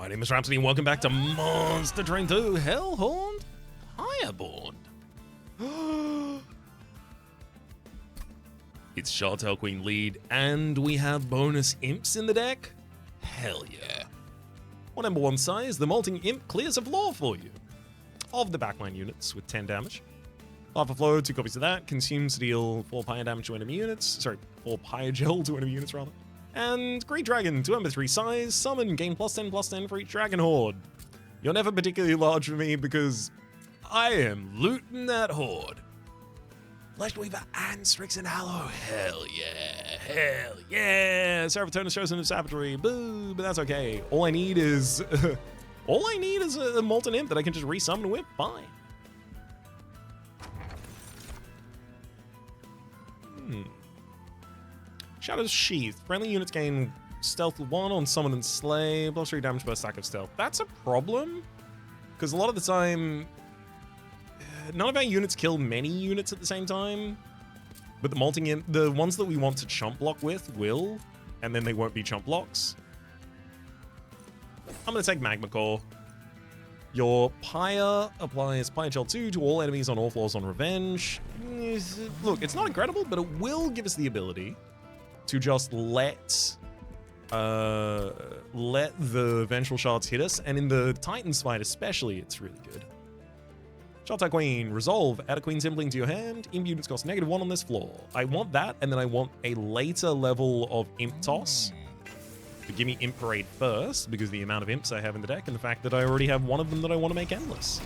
My name is Rhapsody and welcome back to Monster Train 2 Hellhorned Fireborn. It's Chartel Queen lead and we have bonus imps in the deck? Hell yeah. On number 1 size, the Molting Imp clears a floor for you. Of the backline units with 10 damage. Half a flow, 2 copies of that, consumes to deal 4 pyre damage to enemy units. Sorry, 4 pyre gel to enemy units rather. And Great Dragon, to number 3 size, summon, gain +10/+10 for each Dragon Horde. You're never particularly large for me because I am looting that Horde. Fleshweaver and Strixen Hallow, hell yeah, hell yeah. Seraphitonis Chosen of Savagery, boo, but that's okay. All I need is, a Molten Imp that I can just resummon with, fine. Shadow's Sheath. Friendly units gain stealth 1 on summon and slay, +3 damage per stack of stealth. That's a problem, because a lot of the time, none of our units kill many units at the same time, but the ones that we want to chump block with will, and then they won't be chump blocks. I'm going to take Magma Core. Your Pyre applies Pyre Gel 2 to all enemies on all floors on Revenge. Look, it's not incredible, but it will give us the ability to just let the Vengeful Shards hit us, and in the Titan's fight especially, it's really good. Chartel Queen, resolve, add a Queen Symbol into your hand, imp units cost -1 on this floor. I want that, and then I want a later level of Imp Toss. But give me Imp Parade first, because of the amount of imps I have in the deck, and the fact that I already have one of them that I want to make endless.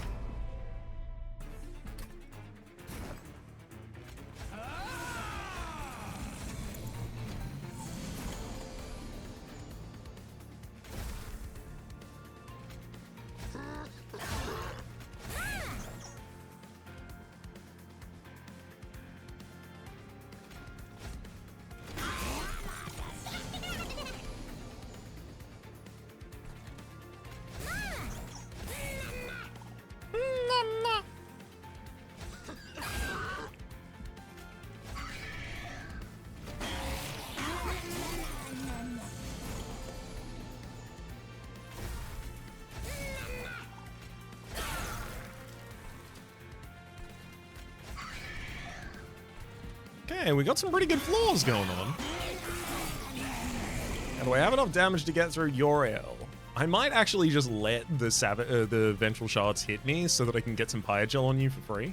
Okay, we got some pretty good floors going on. And do I have enough damage to get through Uriel? I might actually just let the Vengeful Shards hit me so that I can get some Pyre Gel on you for free.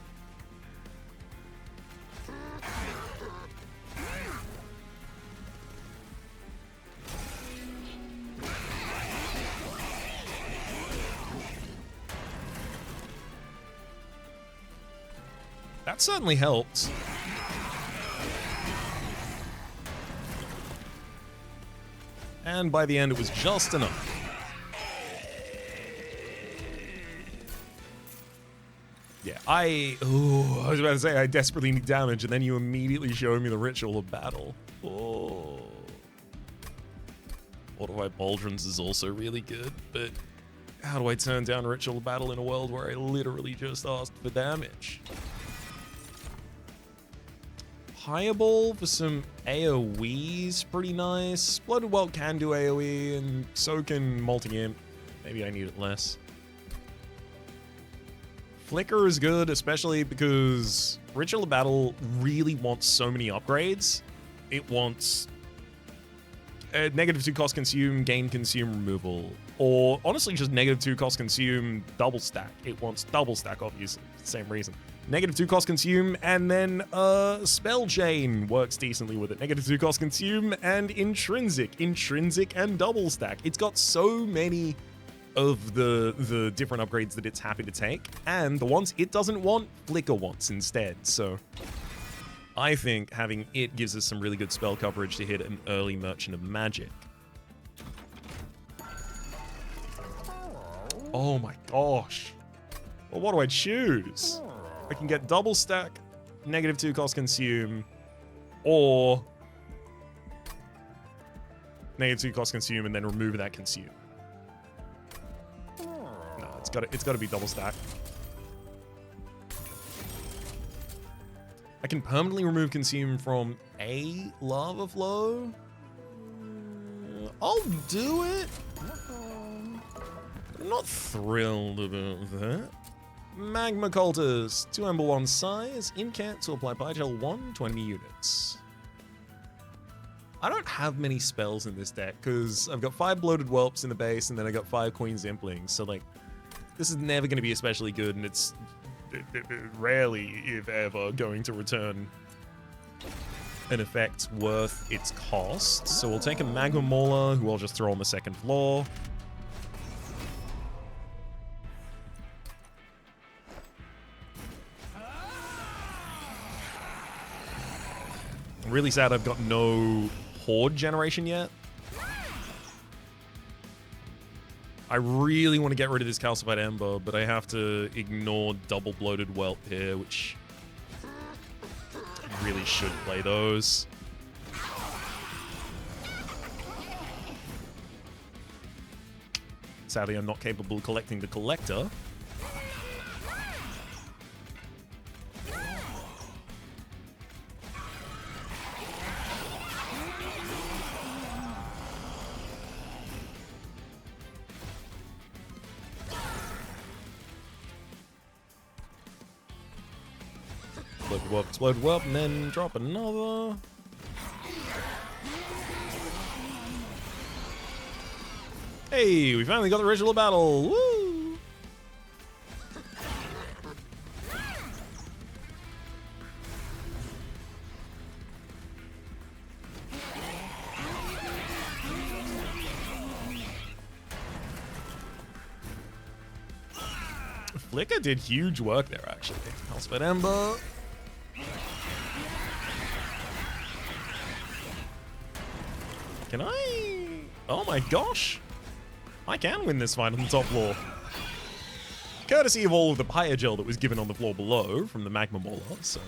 That certainly helped. And by the end, it was just enough. Yeah, I was about to say I desperately need damage, and then you immediately showed me the Ritual of Battle. Oh. Fortify Pauldrons is also really good, but how do I turn down Ritual of Battle in a world where I literally just asked for damage? Fireball for some AoE's pretty nice. Blooded Welt can do AoE, and so can Molting Imp. Maybe I need it less. Flicker is good, especially because Ritual of Battle really wants so many upgrades. It wants -2 cost consume, gain consume removal, or honestly just -2 cost consume double stack. It wants double stack, obviously, same reason. -2 cost consume, and then Spell Chain works decently with it. -2 cost consume and intrinsic and double stack. It's got so many of the different upgrades that it's happy to take, and the ones it doesn't want, Flicker wants instead. So I think having it gives us some really good spell coverage to hit an early Merchant of Magic. Oh my gosh. Well, what do I choose? I can get double stack, -2 cost consume, or -2 cost consume and then remove that consume. No, it's got to be double stack. I can permanently remove consume from a lava flow. I'll do it. not thrilled about that. Magma Cultist, 2 Ember 1 size, incant to apply Pygel 1 to enemy units. I don't have many spells in this deck because I've got 5 Bloated Whelps in the base and then I got 5 Queen's Implings. So like, this is never going to be especially good, and it's rarely, if ever, going to return an effect worth its cost. So we'll take a Magma Mauler, who I'll just throw on the second floor. I'm really sad I've got no Horde generation yet. I really want to get rid of this Calcified Ember, but I have to ignore double Bloated Whelp here, which I really should play those. Sadly, I'm not capable of collecting the Collector. Explode whelp, and then drop another. Hey, we finally got the Ritual Battle. Woo! Flicker did huge work there, actually. Calcified Ember. Can I? Oh my gosh. I can win this fight on the top floor. Courtesy of all of the Pyogel that was given on the floor below from the Magma Mauler, so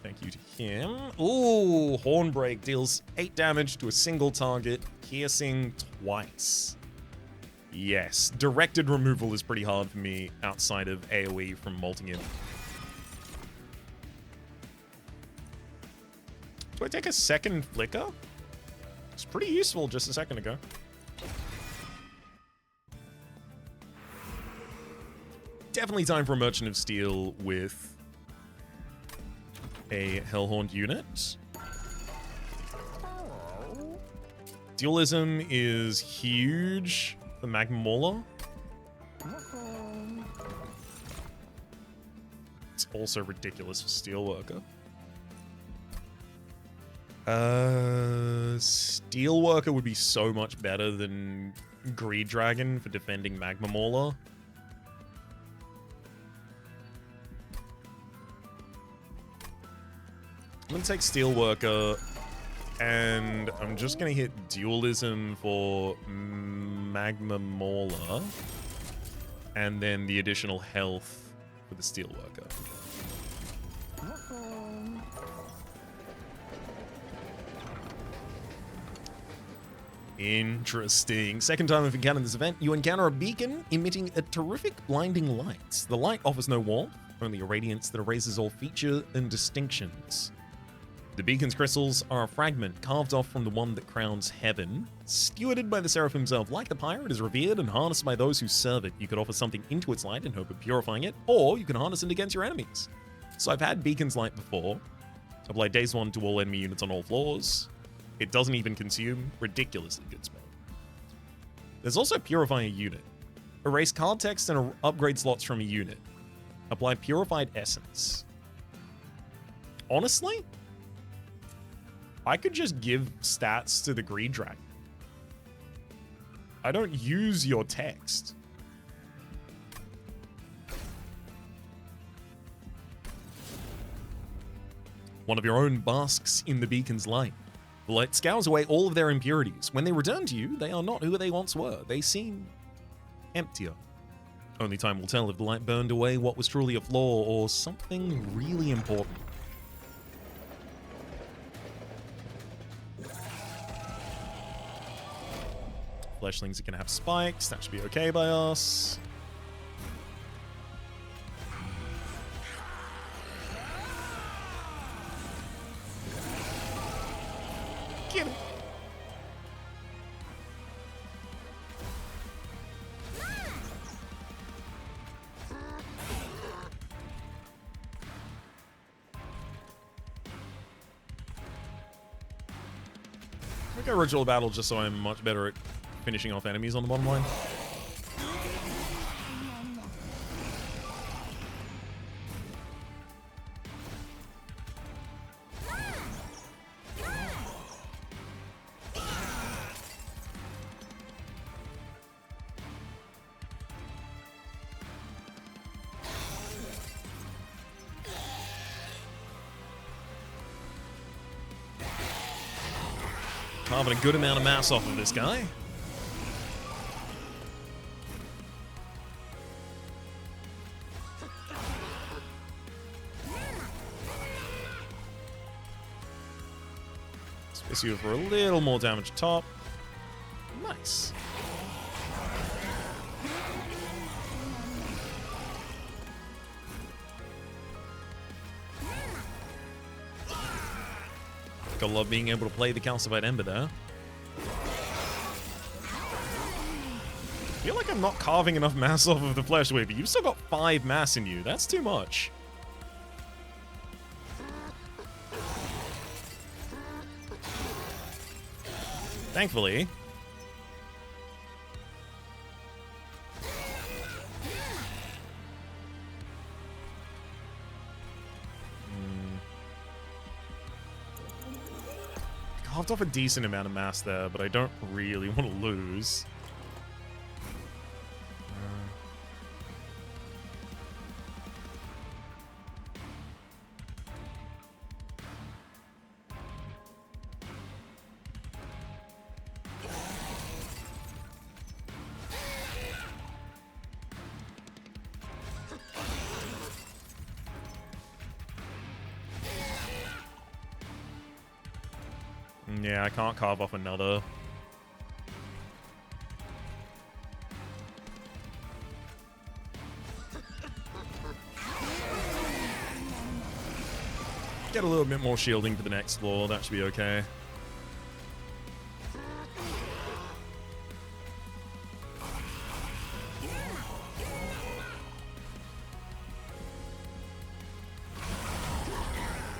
thank you to him. Ooh, Hornbreak deals 8 damage to a single target, piercing twice. Yes, directed removal is pretty hard for me outside of AoE from Molting Imp. Do I take a second Flicker? It's pretty useful just a second ago. Definitely time for a Merchant of Steel with a Hellhorned unit. Dualism is huge for Magma Mauler. It's also ridiculous for Steelworker. Steelworker would be so much better than Greed Dragon for defending Magma Mauler. I'm gonna take Steelworker, and I'm just gonna hit Dualism for Magma Mauler, and then the additional health for the Steelworker. Interesting. Second time I've encountered this event, you encounter a beacon emitting a terrific blinding light. The light offers no warmth, only a radiance that erases all feature and distinctions. The beacon's crystals are a fragment carved off from the one that crowns heaven. Stewarded by the Seraph himself, like the pyre, it is revered and harnessed by those who serve it. You could offer something into its light in hope of purifying it, or you can harness it against your enemies. So I've had Beacon's Light before. Applied Daze 1 to all enemy units on all floors. It doesn't even consume. Ridiculously good spell. There's also Purify a unit. Erase card text and upgrade slots from a unit. Apply Purified Essence. Honestly, I could just give stats to the Greed Dragon. I don't use your text. One of your own basks in the beacon's light. The light scours away all of their impurities. When they return to you, they are not who they once were. They seem emptier. Only time will tell if the light burned away what was truly a flaw or something really important. Fleshlings are going to have spikes. That should be okay by us. Get it. I go Ritual Battle just so I'm much better at finishing off enemies on the bottom line. Carving a good amount of mass off of this guy. Space you for a little more damage top. Nice. Gotta love being able to play the Calcified Ember there. I feel like I'm not carving enough mass off of the Flesh Weaver. You've still got 5 mass in you. That's too much. Thankfully. Carved off a decent amount of mass there, but I don't really want to lose. Yeah, I can't carve off another. Get a little bit more shielding for the next floor. That should be okay.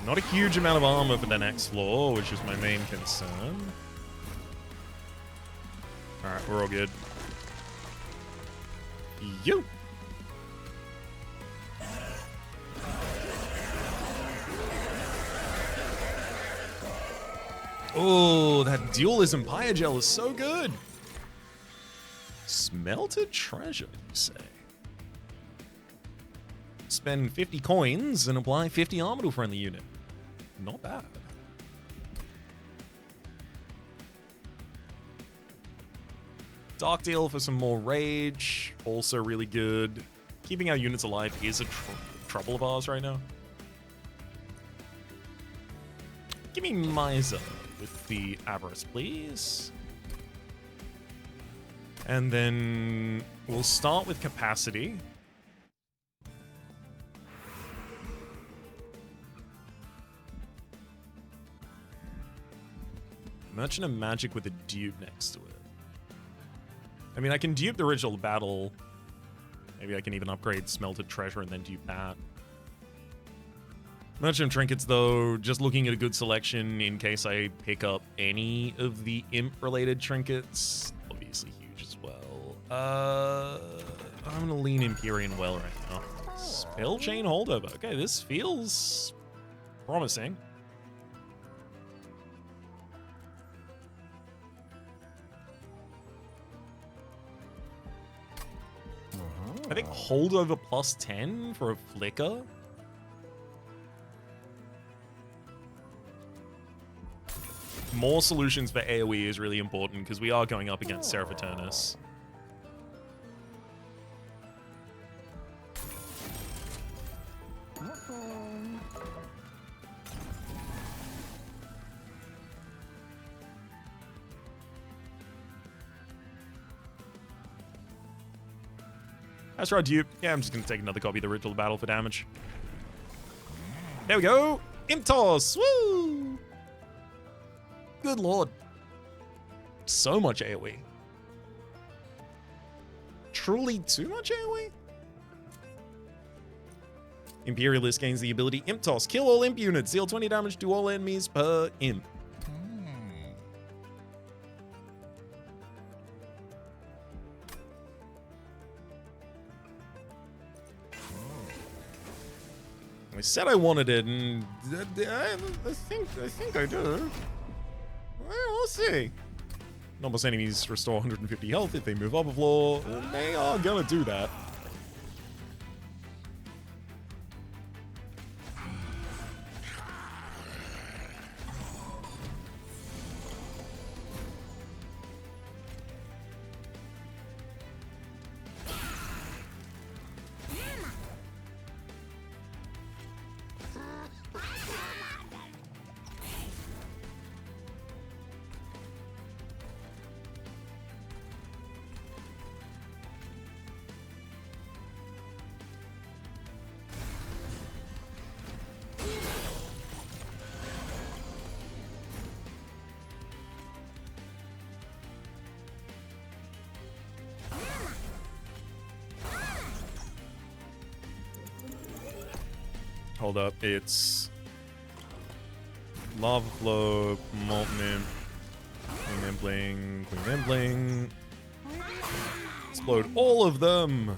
Not a huge amount of armor for the next floor, which is my main concern. Alright, we're all good. You. Oh, that dualism Pyogel is so good. Smelted treasure, you say? Spend 50 coins and apply 50 armor to a friendly unit. Not bad. Dark Deal for some more rage. Also really good. Keeping our units alive is a trouble of ours right now. Give me Miser with the Avarice, please. And then we'll start with Capacity. Merchant of Magic with a dupe next to it. I mean, I can dupe the Ritual Battle. Maybe I can even upgrade Smelted Treasure and then dupe that. Merchant of Trinkets, though, just looking at a good selection in case I pick up any of the Imp-related trinkets. Obviously huge as well. I'm going to lean Empyrean well right now. Spell Chain Holdover. Okay, this feels promising. I think holdover plus 10 for a flicker. More solutions for AoE is really important because we are going up against Seraphiternus. That's right, dupe. Yeah, I'm just going to take another copy of the Ritual Battle for damage. There we go. Imp Toss. Woo! Good lord. So much AoE. Truly too much AoE? Imperialist gains the ability Imp Toss. Kill all imp units. Deal 20 damage to all enemies per imp. I said I wanted it, and I think I do. Well, we'll see. Normal enemies restore 150 health if they move up a floor. They are gonna do that. Hold up, it's Lava Flow, Molten Imp, Queen Embling, Queen Embling. Explode all of them!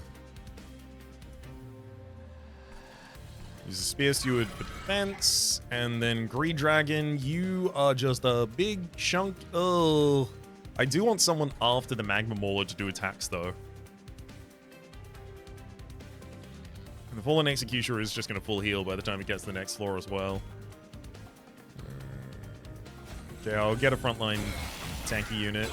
Use a Spear Steward for defense, and then Greed Dragon, you are just a big chunk. Oh, I do want someone after the Magma Mauler to do attacks though. And the Fallen Executioner is just going to full heal by the time it gets to the next floor as well. Okay, I'll get a frontline tanky unit.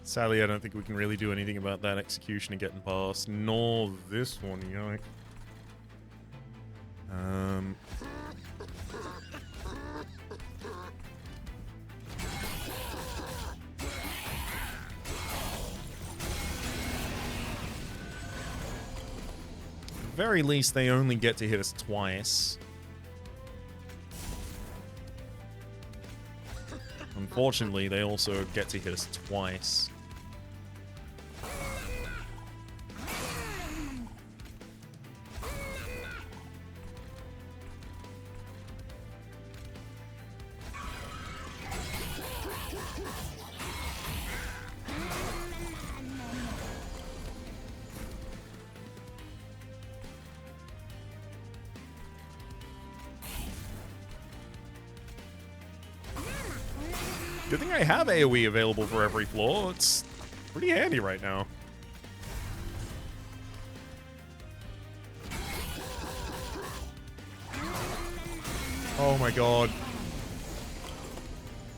Sadly, I don't think we can really do anything about that executioner getting past, nor this one, yoink. At the very least, they only get to hit us twice. Unfortunately, they also get to hit us twice. Good thing I have AoE available for every floor. It's pretty handy right now. Oh my god.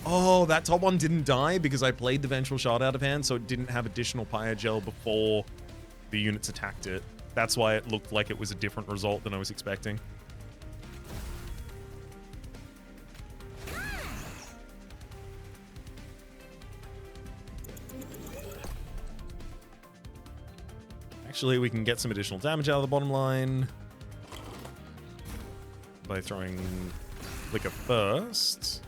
Oh, that top one didn't die because I played the Vengeful Shard out of hand, so it didn't have additional Pyogel before the units attacked it. That's why it looked like it was a different result than I was expecting. Actually, we can get some additional damage out of the bottom line by throwing Flicker first.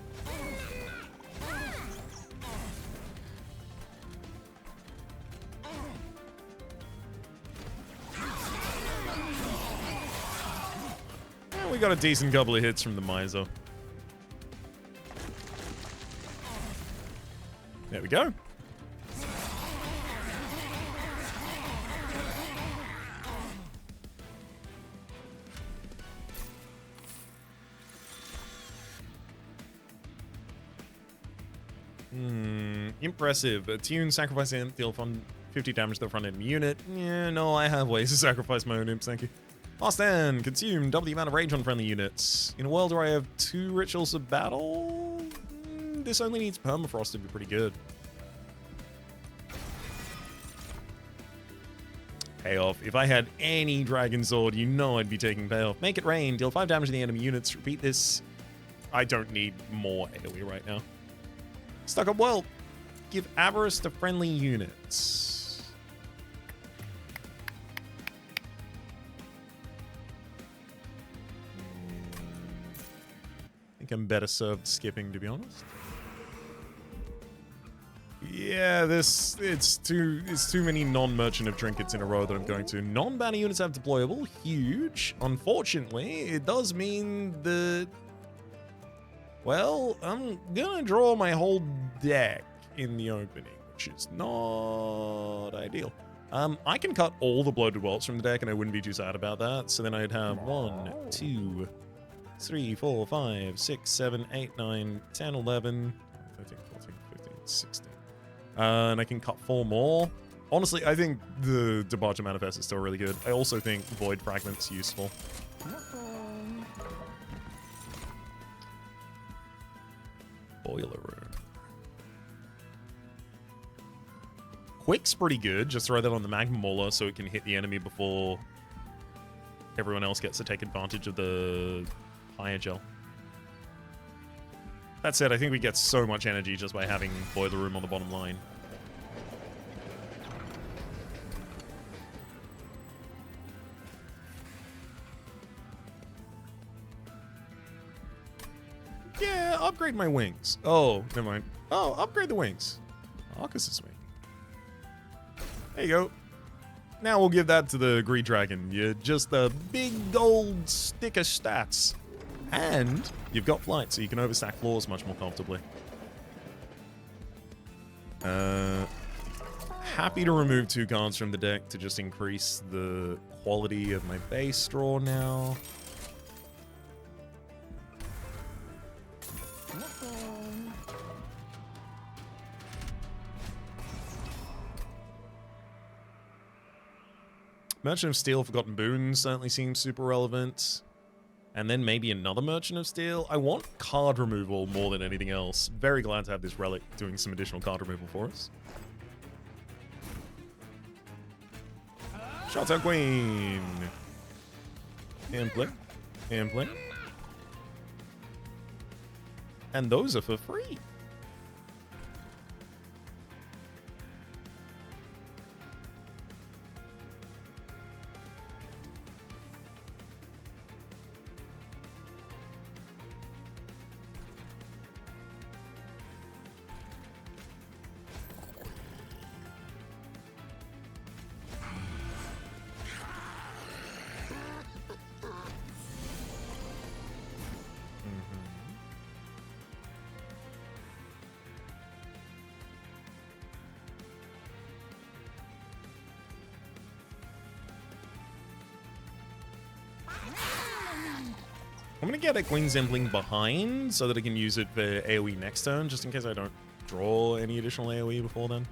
And we got a decent couple of hits from the Miser. There we go. Impressive. Attune, sacrifice imp, deal 50 damage to the front enemy unit. Yeah, no, I have ways to sacrifice my own imps, thank you. Last stand, consume, double the amount of rage on friendly units. In a world where I have 2 rituals of battle, this only needs permafrost to be pretty good. Payoff. If I had any Dragon Sword, you know I'd be taking payoff. Make it rain, deal 5 damage to the enemy units. Repeat this. I don't need more AoE right now. Stuck up well. give Avarice to friendly units. I think I'm better served skipping, to be honest. Yeah, it's too many non-merchant of trinkets in a row that I'm going to. Non-banner units have deployable, huge. Unfortunately, it does mean that, well, I'm gonna draw my whole deck in the opening, which is not ideal. I can cut all the bloated welts from the deck, and I wouldn't be too sad about that. So then I'd have 1, 2, 3, 4, 5, 6, 7, 8, 9, 10, 11, 13, 14, 15, 16. And I can cut 4 more. Honestly, I think the Departure Manifest is still really good. I also think Void Fragment's useful. Boiler Room. Quick's pretty good. Just throw that on the Magma Mauler so it can hit the enemy before everyone else gets to take advantage of the higher gel. That said, I think we get so much energy just by having Boiler Room on the bottom line. Yeah, upgrade my wings. Oh, never mind. Oh, upgrade the wings. Arcus's wing. There you go. Now we'll give that to the Greed Dragon. You're just a big gold stick of stats. And you've got flight, so you can overstack floors much more comfortably. Happy to remove 2 cards from the deck to just increase the quality of my base draw now. Merchant of Steel, Forgotten Boons certainly seems super relevant. And then maybe another Merchant of Steel. I want card removal more than anything else. Very glad to have this relic doing some additional card removal for us. Shout out Queen. And play. And play. And those are for free. I'm going to get a Queen Zembling behind so that I can use it for AoE next turn, just in case I don't draw any additional AoE before then.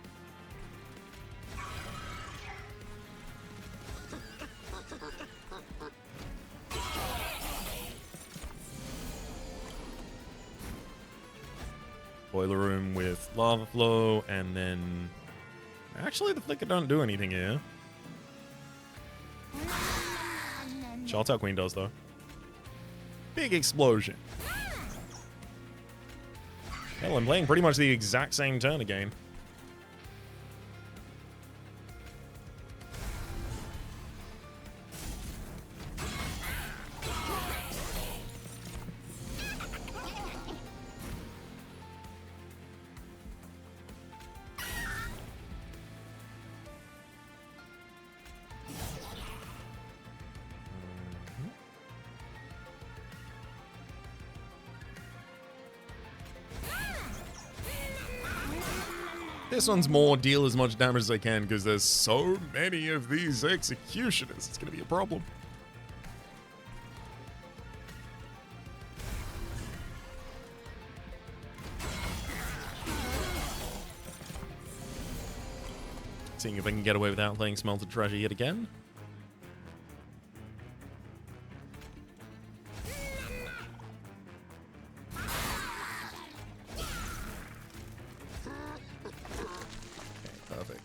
Boiler Room with Lava Flow, and then... Actually, the Flicker don't do anything here. Chartel Queen does, though. Big explosion. Hell, I'm playing pretty much the exact same turn again. This one's more deal as much damage as I can because there's so many of these executioners. It's going to be a problem. Seeing if I can get away without playing Smelted Treasure yet again.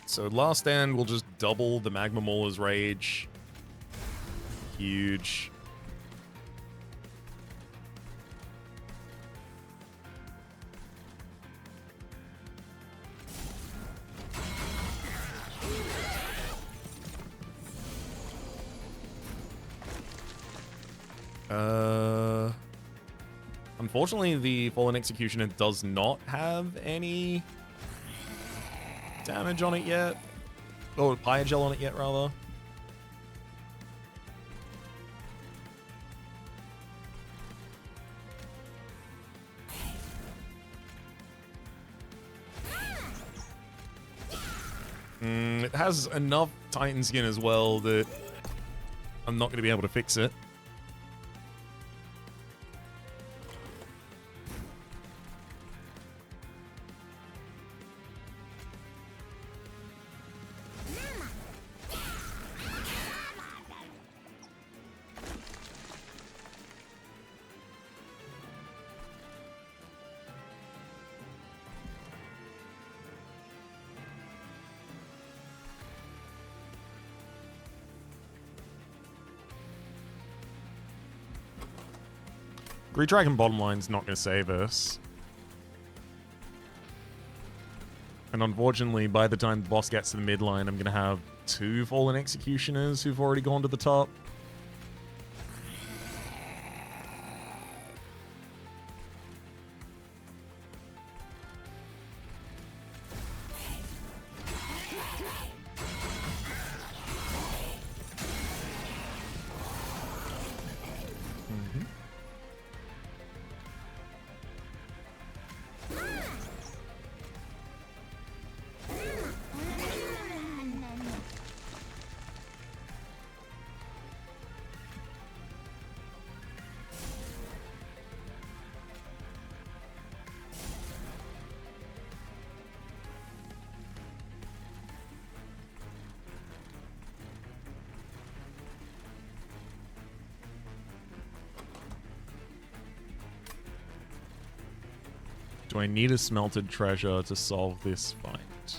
So last stand, we'll just double the Magma Mauler's Rage. Huge. Unfortunately, the Fallen Executioner does not have any damage on it yet. Or Pyre Gel on it yet, rather. It has enough Titan Skin as well that I'm not going to be able to fix it. Greed Dragon bottom line's not going to save us. And unfortunately, by the time the boss gets to the mid line, I'm going to have 2 Fallen Executioners who've already gone to the top. Do I need a smelted treasure to solve this fight?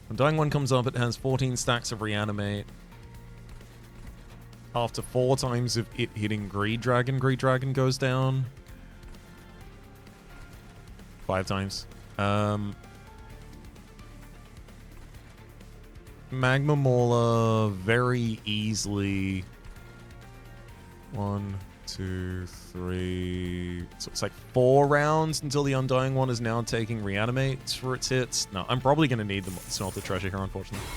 Undying One comes up, it has 14 stacks of reanimate. After 4 times of it hitting Greed Dragon goes down. 5 times. Magma Mauler very easily. 1, 2, 3. So it's like 4 rounds until the Undying One is now taking reanimates for its hits. No, I'm probably going to need the smelted treasure here, unfortunately.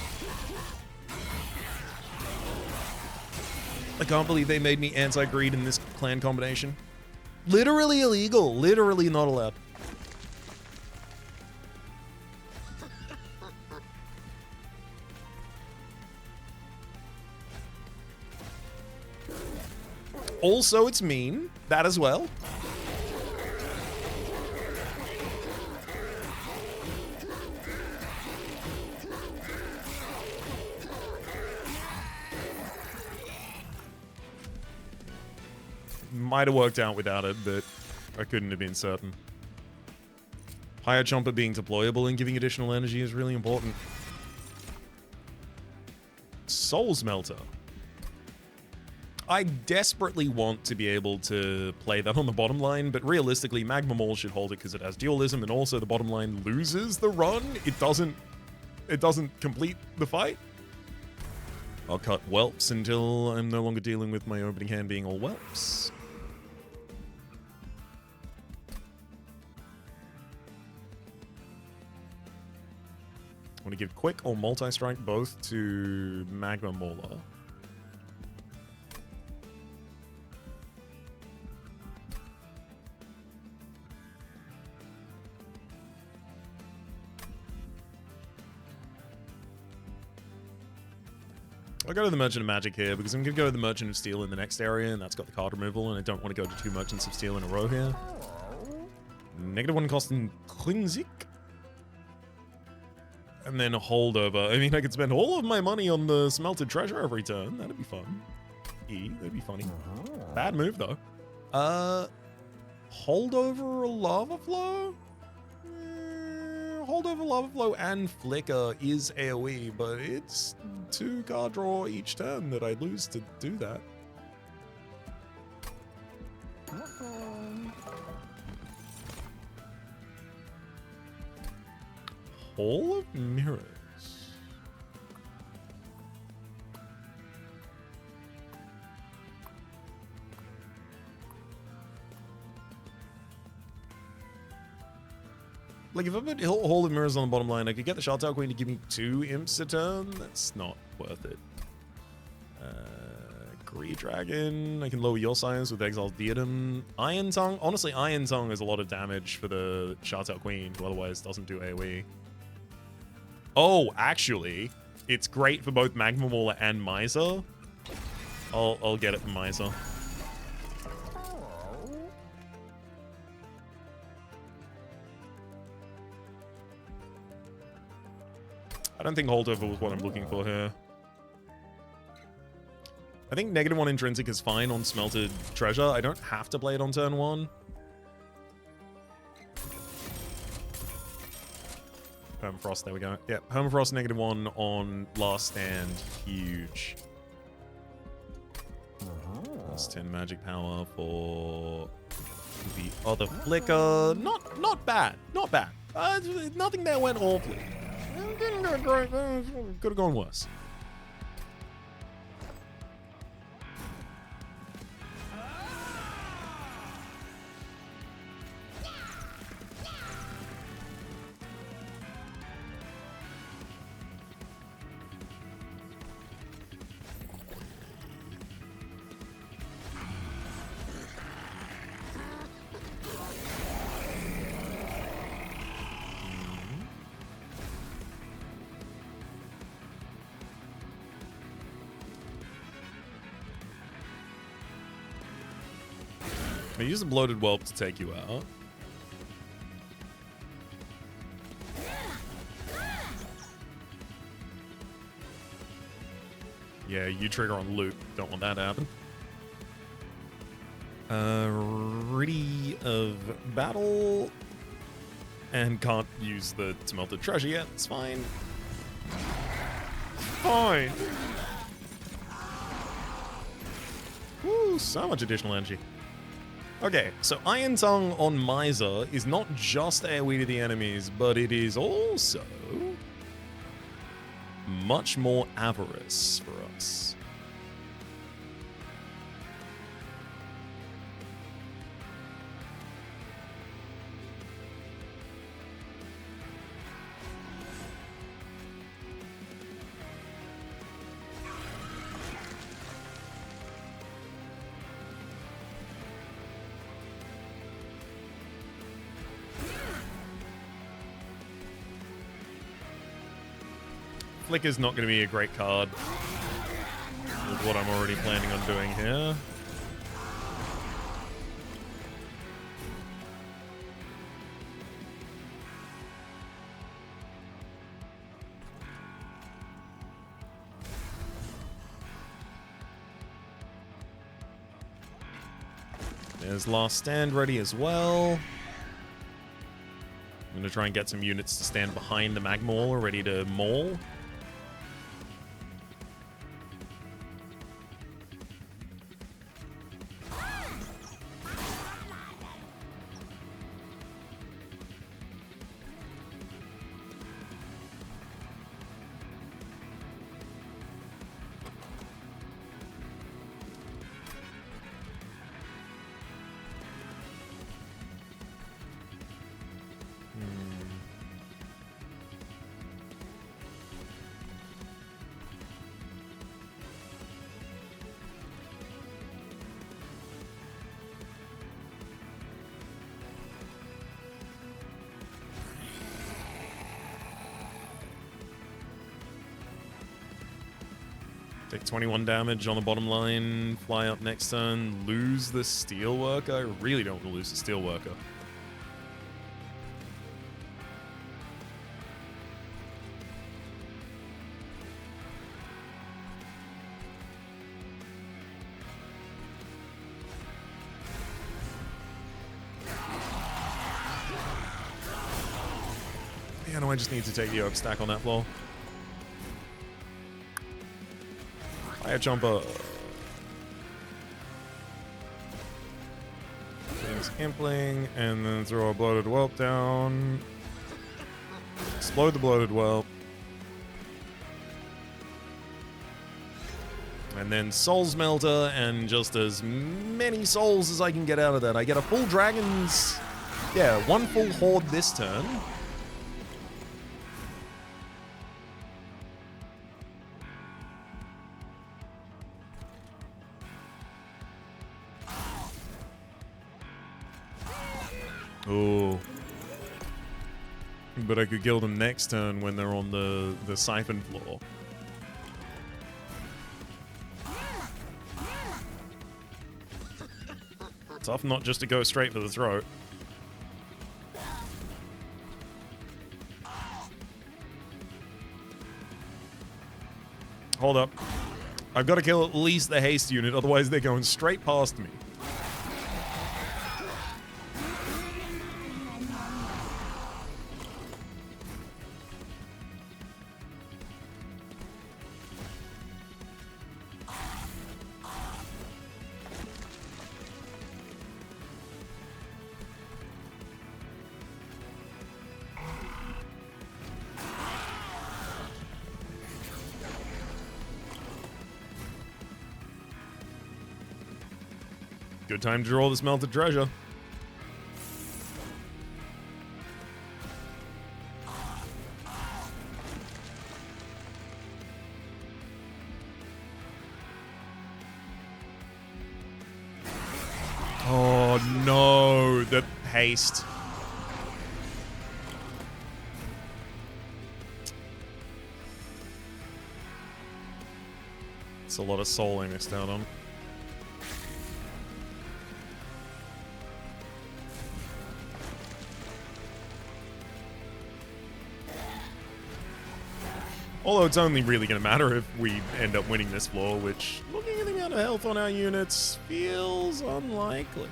I can't believe they made me anti-greed in this clan combination. Literally illegal. Literally not allowed. Also, it's mean. That as well. Might have worked out without it, but I couldn't have been certain. Higher Jumper being deployable and giving additional energy is really important. Soul Smelter. I desperately want to be able to play that on the bottom line, but realistically, Magma Maul should hold it because it has dualism, and also the bottom line loses the run. It doesn't complete the fight. I'll cut whelps until I'm no longer dealing with my opening hand being all whelps. I want to give Quick or Multi-Strike both to Magma Mauler. I'll go to the Merchant of Magic here because I'm going to go to the Merchant of Steel in the next area, and that's got the card removal, and I don't want to go to 2 Merchants of Steel in a row here. -1 cost intrinsic. And then a holdover. I mean, I could spend all of my money on the smelted treasure every turn. That'd be fun. That'd be funny. Bad move, though. Holdover or Lava Flow? Holdover, Lava Flow, and Flicker is AoE, but it's 2 card draw each turn that I'd lose to do that. Hall of Mirrors. Like, if I put Hall of Mirrors on the bottom line, I could get the Shartail Queen to give me 2 imps a turn. That's not worth it. Gree Dragon. I can lower your science with Exiled Diadem. Iron Tongue. Honestly, Iron Tongue is a lot of damage for the Shartail Queen, who otherwise doesn't do AoE. Oh, actually, it's great for both Magma Mauler and Miser. I'll get it from Miser. I don't think Holdover was what I'm looking for here. I think -1 intrinsic is fine on Smelted Treasure. I don't have to play it on turn 1. Permafrost, there we go. Yeah, Permafrost -1 on Last Stand. Huge. Plus 10 magic power for the other flicker. Not bad. Not bad. Nothing there went awfully. Could have gone worse. I use a Bloated Whelp to take you out. Yeah, you trigger on loop. Don't want that to happen. Ready of Battle. And can't use the Smelted Treasure yet. It's fine. Fine. Woo, so much additional energy. Okay, so Iron Tongue on Miser is not just AoE to the enemies, but it is also much more Avarice for us. Flicker's not going to be a great card with what I'm already planning on doing here. There's Last Stand ready as well. I'm going to try and get some units to stand behind the Magma Mauler ready to maul. Take 21 damage on the bottom line, fly up next turn, lose the Steelworker. I really don't want to lose the Steelworker. Yeah, no, I just need to take the Oak Stack on that floor. Fire Jumper. Impling, and then throw a Bloated Whelp down. Explode the Bloated Whelp. And then Soul Melter, and just as many souls as I can get out of that. I get a full Dragon's... Yeah, one full Horde this turn. Oh. But I could kill them next turn when they're on the siphon floor. Tough not just to go straight for the throat. Hold up. I've got to kill at least the haste unit, otherwise they're going straight past me. Good time to draw the smelted treasure. Oh no, the haste. It's a lot of soul I missed out on. Although it's only really going to matter if we end up winning this floor, which, looking at the amount of health on our units, feels unlikely.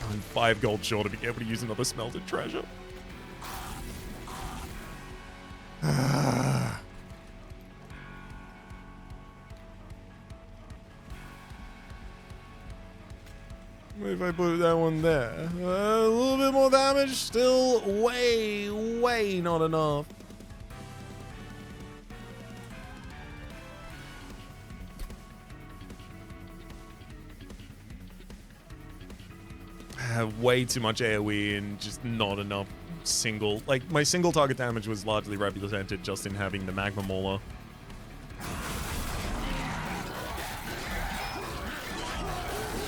I'm 5 gold short of being able to use another smelted treasure. If I put that one there, a little bit more damage, still way not enough. I have way too much AoE and just not enough single. Like, my single target damage was largely represented just in having the Magma Mauler.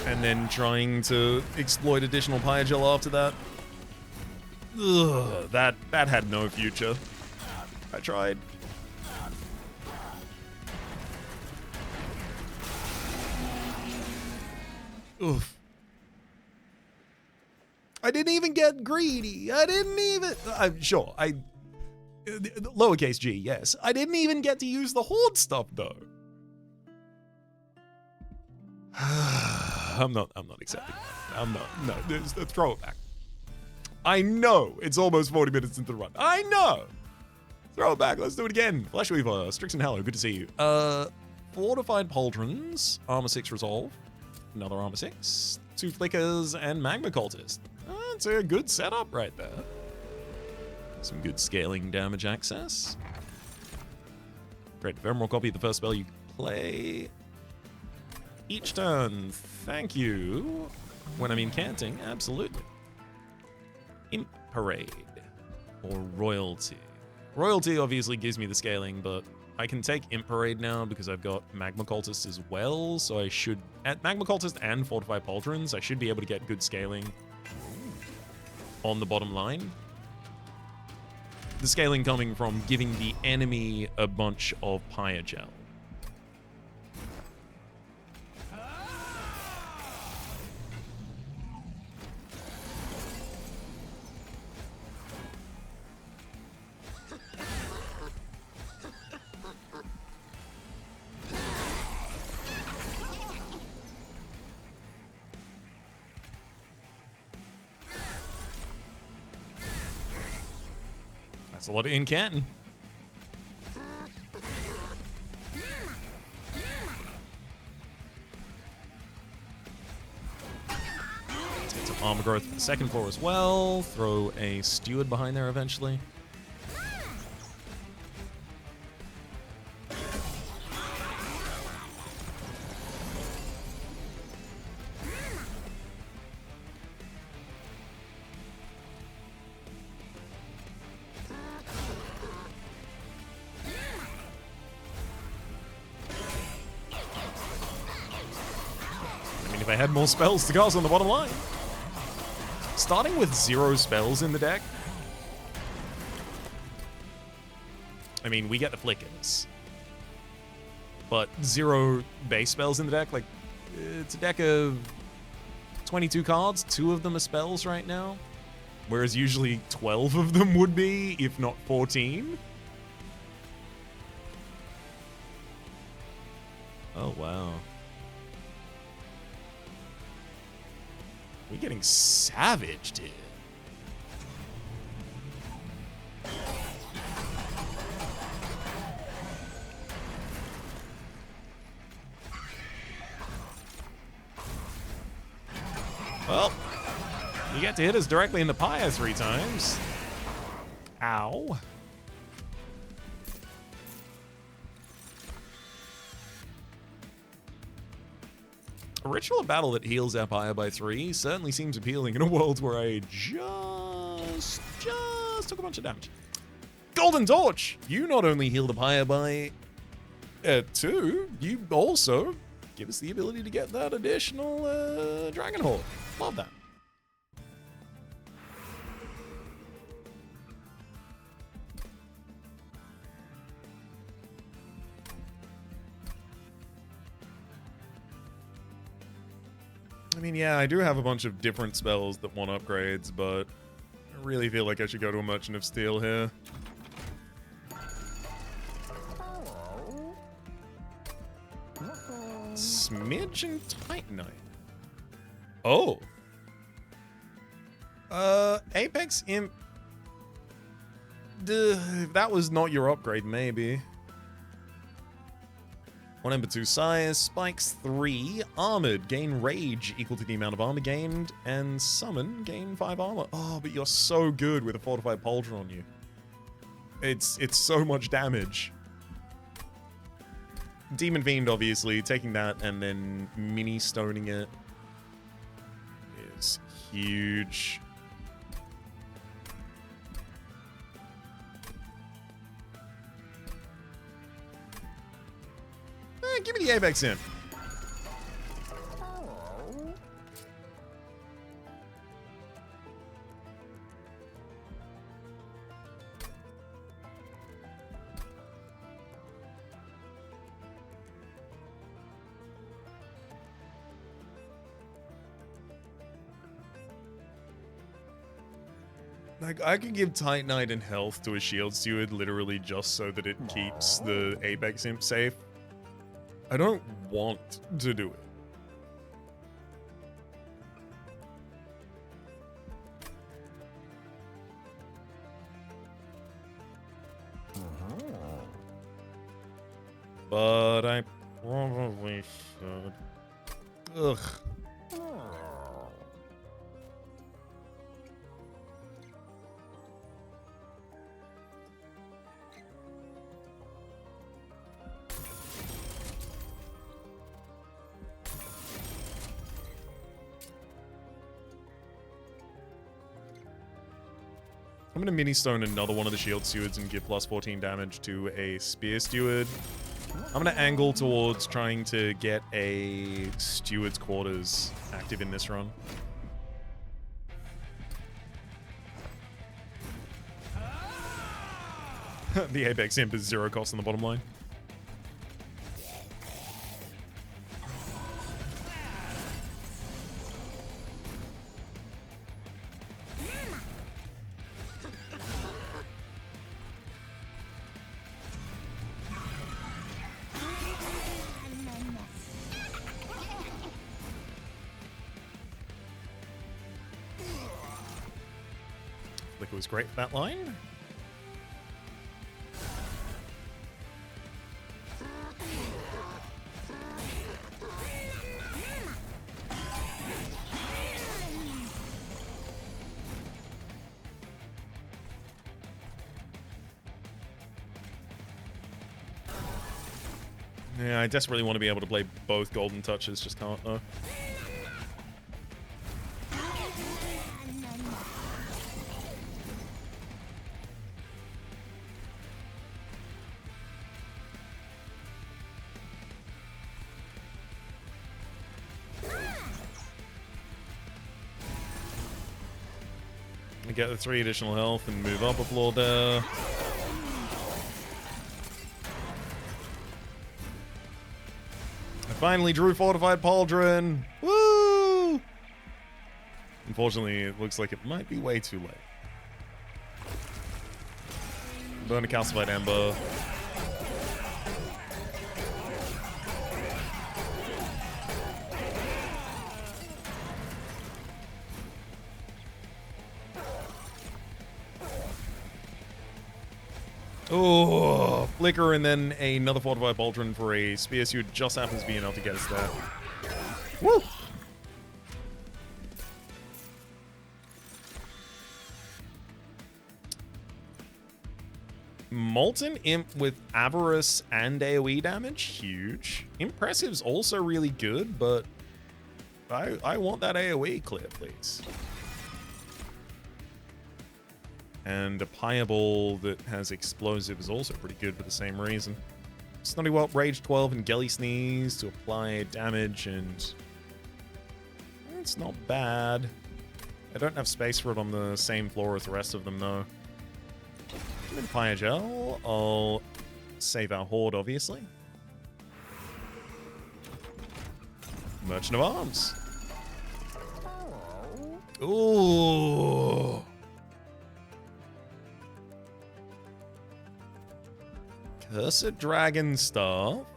And then trying to exploit additional Pyogel after that. Ugh, that had no future. I tried. Oof. I didn't even get greedy. I didn't even... sure, lowercase g, yes. I didn't even get to use the Horde stuff, though. I'm not accepting that. I'm not. No, throw it back. I know it's almost 40 minutes into the run. I know. Throw it back. Let's do it again. Flesh Weaver, Strixon, hello. Good to see you. Fortified Pauldrons, Armor 6 Resolve, another Armor 6, 2 Flickers, and Magma Cultist. That's a good setup right there. Some good scaling damage access. Great. Ephemeral copy of the first spell you play each turn. Thank you. When I'm incanting, absolutely. Imp Parade. Or Royalty. Royalty obviously gives me the scaling, but I can take Imp Parade now because I've got Magma Cultist as well, so I should... At Magma Cultist and Fortified Pauldrons, I should be able to get good scaling on the bottom line. The scaling coming from giving the enemy a bunch of Pyogel. That's a lot of incanting. Take some armor growth for the second floor as well. Throw a steward behind there eventually. If they had more spells to cast on the bottom line. Starting with 0 spells in the deck. I mean, we get the flickers. But 0 base spells in the deck, like, it's a deck of 22 cards. 2 of them are spells right now. Whereas usually 12 of them would be, if not 14. Oh, wow. We're getting savaged here. Well, you get to hit us directly in the pyre 3 times. Ow. A ritual of battle that heals our pyre by 3 certainly seems appealing in a world where I just took a bunch of damage. Golden Torch! You not only heal the pyre by 2, you also give us the ability to get that additional Dragon Horde. Love that. I mean, yeah, I do have a bunch of different spells that want upgrades, but I really feel like I should go to a Merchant of Steel here. Smidge and Titanite. Oh. Apex Imp. If that was not your upgrade, maybe. 1 Ember 2 Size, Spikes 3, Armored, gain Rage equal to the amount of armor gained, and Summon, gain 5 armor. Oh, but you're so good with a Fortified Pauldron on you. It's so much damage. Demon Fiend, obviously, taking that and then mini-stoning it is huge. Give me the Apex Imp. Like, I could give Titanite and health to a Shield Steward literally just so that it keeps the Apex Imp safe. I don't want to do it. But I probably should. Ugh. I'm going to mini-stone another one of the Shield Stewards and give plus 14 damage to a Spear Steward. I'm going to angle towards trying to get a Steward's Quarters active in this run. The Apex Imp is 0 cost on the bottom line. It was great for that line. Yeah, I desperately want to be able to play both Golden Touches, just can't though. Get the 3 additional health and move up a floor there. I finally drew Fortified Pauldron. Woo! Unfortunately, it looks like it might be way too late. Burn a Calcified Ember. Oh, Flicker and then another Fortified Pauldron for a Spear Suit just happens to be enough to get us there. Woo! Molten Imp with Avarice and AoE damage, huge. Impressive's also really good, but I want that AoE clear, please. And a Pieball that has Explosive is also pretty good for the same reason. Snuttywelt, Rage 12, and Gelly Sneeze to apply damage, and it's not bad. I don't have space for it on the same floor as the rest of them, though. Give me the Pyogel. I'll save our Horde, obviously. Merchant of Arms. Ooh. Cursed Dragon Staff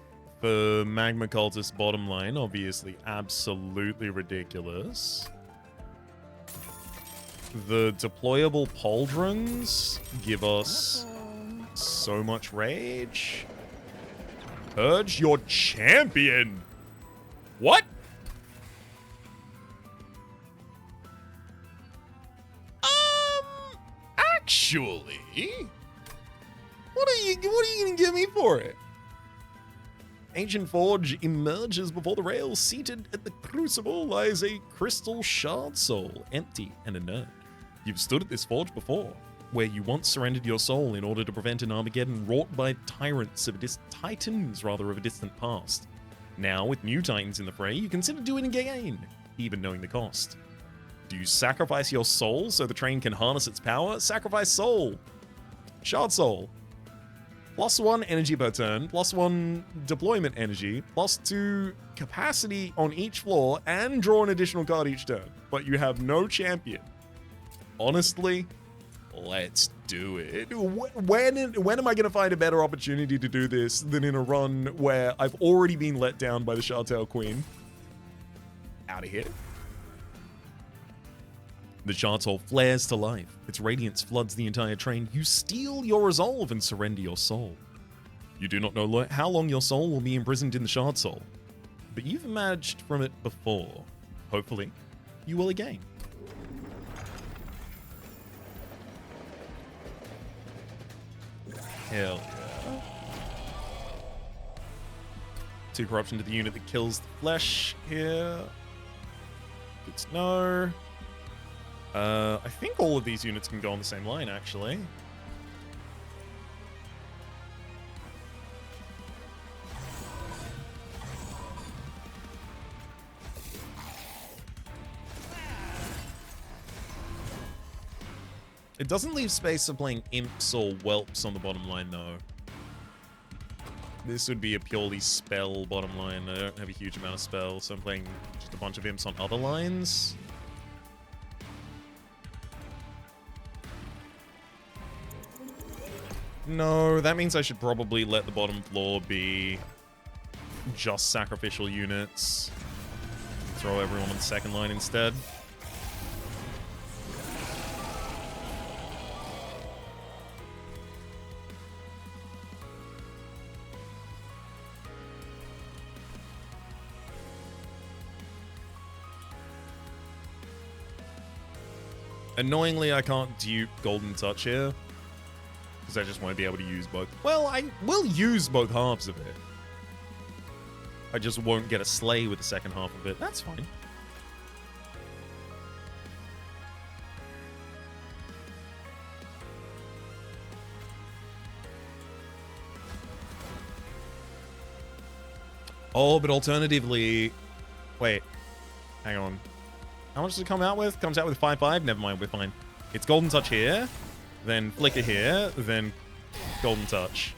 for Magma Cultist bottom line, obviously absolutely ridiculous. The deployable pauldrons give us so much rage. Purge your champion! What? Actually... What are you gonna give me for it? Ancient Forge emerges before the rails. Seated at the crucible lies a crystal shard soul, empty and inert. You've stood at this forge before, where you once surrendered your soul in order to prevent an Armageddon wrought by titans of a distant past. Now, with new titans in the fray, you consider doing it again, even knowing the cost. Do you sacrifice your soul so the train can harness its power? Sacrifice soul. Shard soul. +1 energy per turn, +1 deployment energy, +2 capacity on each floor, and draw an additional card each turn. But you have no champion. Honestly, let's do it. When am I going to find a better opportunity to do this than in a run where I've already been let down by the Shardtail Queen? Out of here. The Shard Soul flares to life. Its radiance floods the entire train. You steal your resolve and surrender your soul. You do not know how long your soul will be imprisoned in the Shard Soul, but you've emerged from it before. Hopefully, you will again. Hell yeah. 2 corruption to the unit that kills the flesh here. Good to know. I think all of these units can go on the same line, actually. It doesn't leave space for playing imps or whelps on the bottom line, though. This would be a purely spell bottom line. I don't have a huge amount of spells, so I'm playing just a bunch of imps on other lines. No, that means I should probably let the bottom floor be just sacrificial units. Throw everyone on the second line instead. Annoyingly, I can't dupe Golden Touch here, because I just won't be able to use both. Well, I will use both halves of it. I just won't get a Slay with the second half of it. That's fine. Oh, but alternatively... Wait. Hang on. How much does it come out with? Comes out with 5/5? Never mind, we're fine. It's Golden Touch here, then Flicker here, then Golden Touch.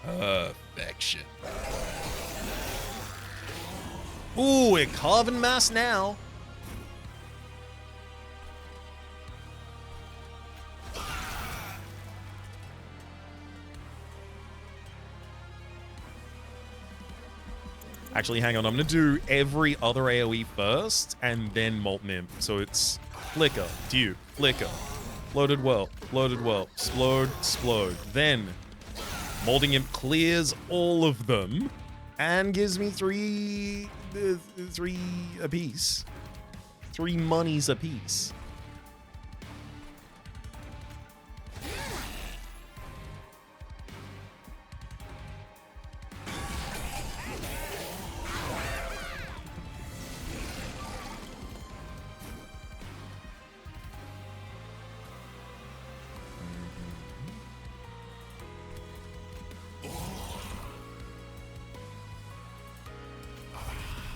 Perfection. Ooh, we're carving mass now. Actually, hang on. I'm going to do every other AoE first, and then Molten Imp. So it's Flicker, Dew, Flicker, Loaded Well, Explode, Explode. Then Molten Imp clears all of them and gives me three apiece. 3 monies apiece.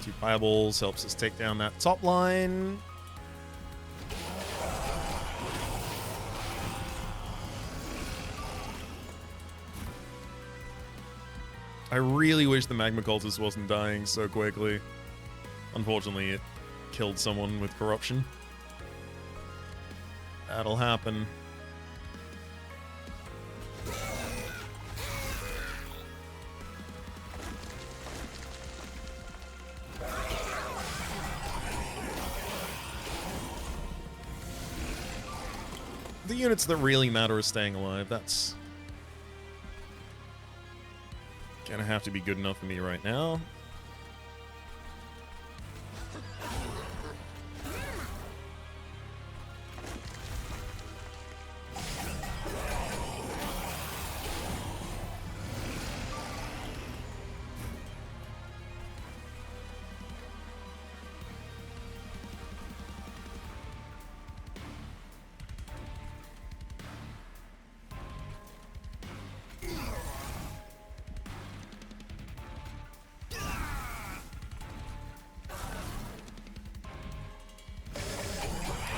Two fireballs helps us take down that top line. I really wish the Magma Cultist wasn't dying so quickly. Unfortunately, it killed someone with corruption. That'll happen. The units that really matter are staying alive. That's gonna have to be good enough for me right now.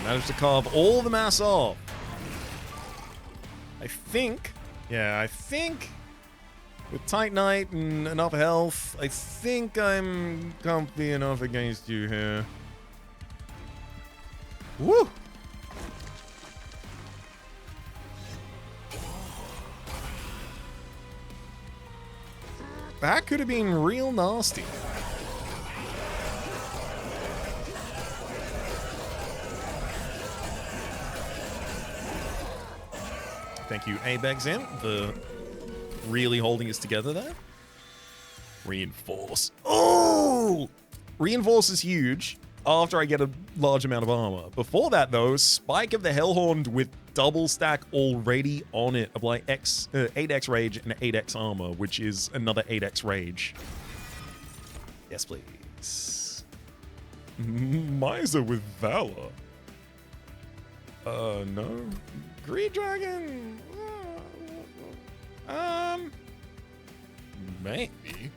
Managed to carve all the mass off. I think with Titanite and enough health, I think I'm comfy enough against you here. Woo! That could have been real nasty. Thank you, Abexim, for really holding us together there. Reinforce. Oh! Reinforce is huge after I get a large amount of armor. Before that, though, Spike of the Hellhorn with double stack already on it of like 8x rage and 8x armor, which is another 8x rage. Yes, please. Miser with Valor. No. Green Dragon. Maybe.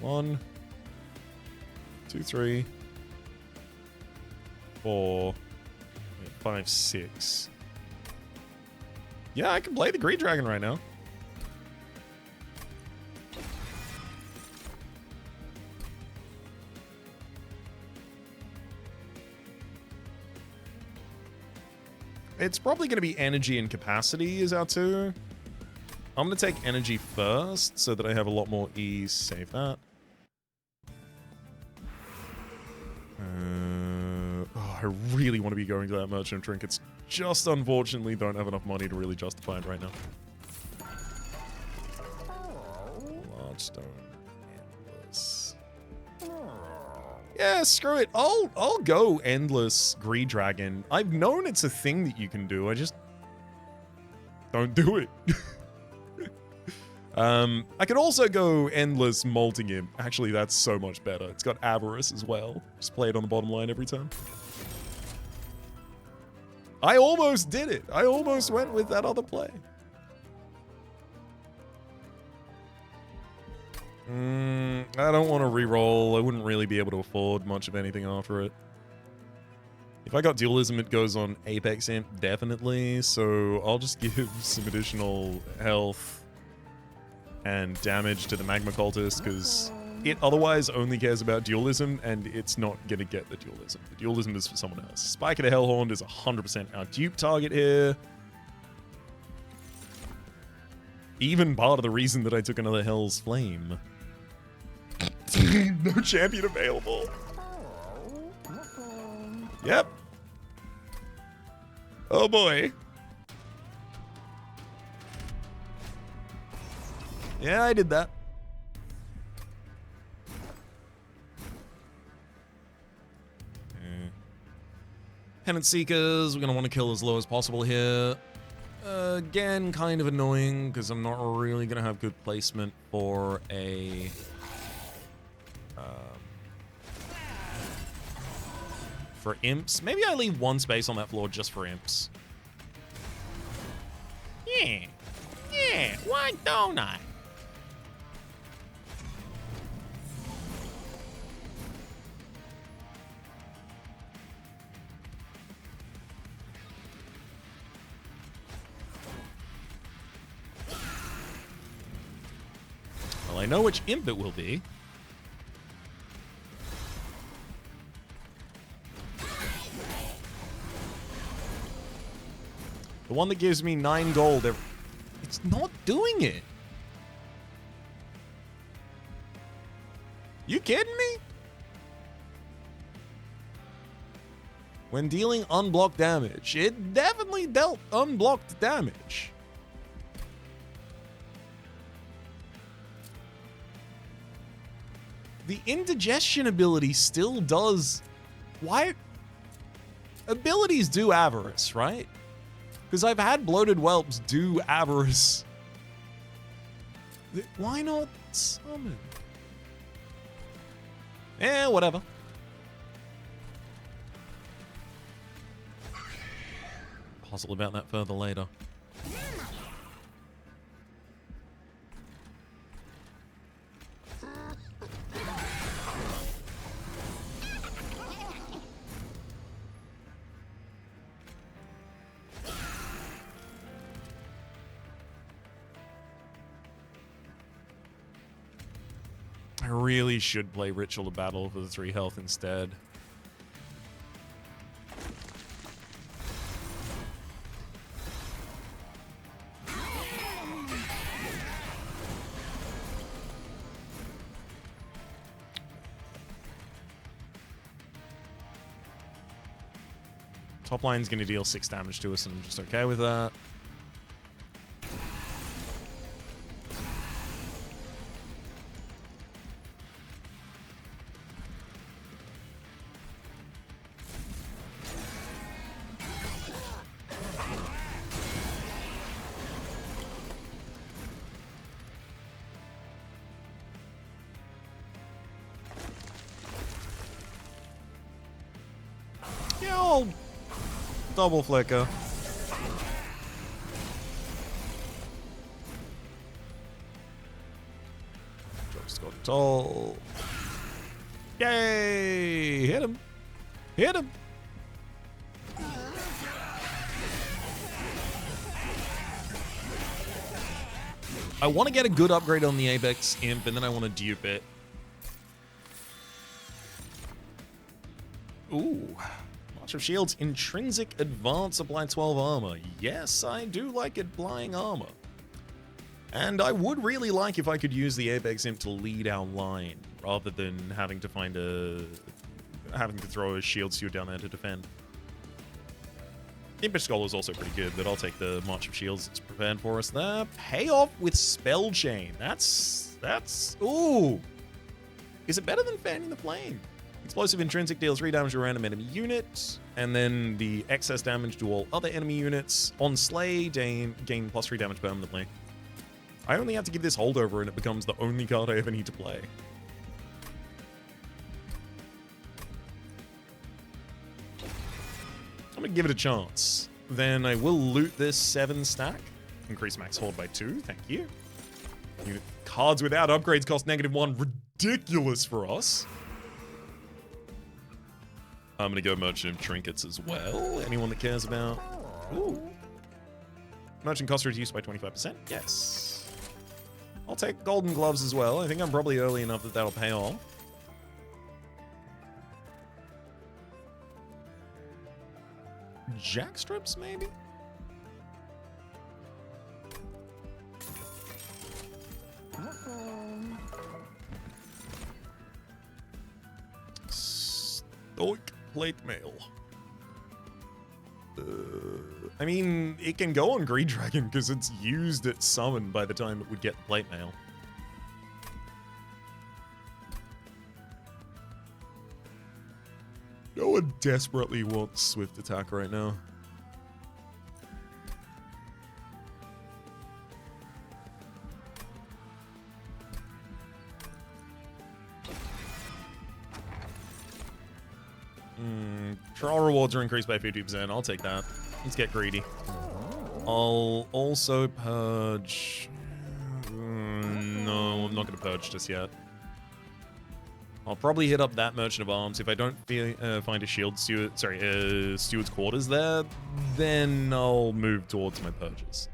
1, 2, 3, 4, 5, 6. Yeah, I can play the Green Dragon right now. It's probably going to be energy and capacity is our 2. I'm going to take energy first so that I have a lot more ease. Save that. I really want to be going to that Merchant of Trinkets. Just unfortunately don't have enough money to really justify it right now. Large stone. Endless. Yeah, screw it. I'll go endless Green Dragon. I've known it's a thing that you can do. I just don't do it. I could also go endless Molting Imp. Actually, that's so much better. It's got Avarice as well. Just play it on the bottom line every time. I almost did it. I almost went with that other play. I don't want to re-roll. I wouldn't really be able to afford much of anything after it. If I got dualism, it goes on Apex Imp, definitely. So I'll just give some additional health and damage to the Magma Cultist, because it otherwise only cares about dualism, and it's not going to get the dualism. The dualism is for someone else. Spike of the Hellhorn is 100% our dupe target here. Even part of the reason that I took another Hell's Flame. No champion available. Yep. Oh boy. Yeah, I did that. Penance Seekers, we're going to want to kill as low as possible here. Again, kind of annoying, because I'm not really going to have good placement for a... for imps. Maybe I leave one space on that floor just for imps. Yeah. Yeah, why don't I? Well, I know which imp it will be. The one that gives me 9 gold. It's not doing it. You kidding me? When dealing unblocked damage, it definitely dealt unblocked damage. The indigestion ability still does... Why? Abilities do avarice, right? Because I've had bloated whelps do avarice. Why not summon? Eh, whatever. Puzzle about that further later. I really should play Ritual of Battle for the 3 health instead. Top line's going to deal 6 damage to us, and I'm just okay with that. Yeah, I'll double flicker. Just got tall. Yay! Hit him! Hit him! I want to get a good upgrade on the Apex Imp, and then I want to dupe it. Ooh. March of Shields, intrinsic advance, apply 12 armor. Yes, I do like applying armor. And I would really like if I could use the Apex Imp to lead our line, rather than having to throw a shield suit down there to defend. Impish Skull is also pretty good, but I'll take the March of Shields that's prepared for us there. Payoff with Spell Chain. That's... Ooh! Is it better than Fanning the Flame? Explosive Intrinsic deals 3 damage to a random enemy unit, and then the excess damage to all other enemy units. On Slay, gain plus 3 damage permanently. I only have to give this holdover, and it becomes the only card I ever need to play. I'm going to give it a chance. Then I will loot this 7 stack. Increase max hold by 2, thank you. Unit cards without upgrades cost -1. Ridiculous for us. I'm going to go Merchant of Trinkets as well. Anyone that cares about... Ooh. Merchant cost reduced by 25%? Yes. I'll take Golden Gloves as well. I think I'm probably early enough that that'll pay off. Jackstrips, maybe? Stoic Plate Mail. I mean, it can go on Green Dragon because it's used at summon by the time it would get the Plate Mail. No one desperately wants Swift Attack right now. Trial rewards are increased by 50%. I'll take that. Let's get greedy. I'll also purge... no, I'm not going to purge just yet. I'll probably hit up that Merchant of Arms. If I don't find a Shield Steward, Steward's Quarters there, then I'll move towards my purges.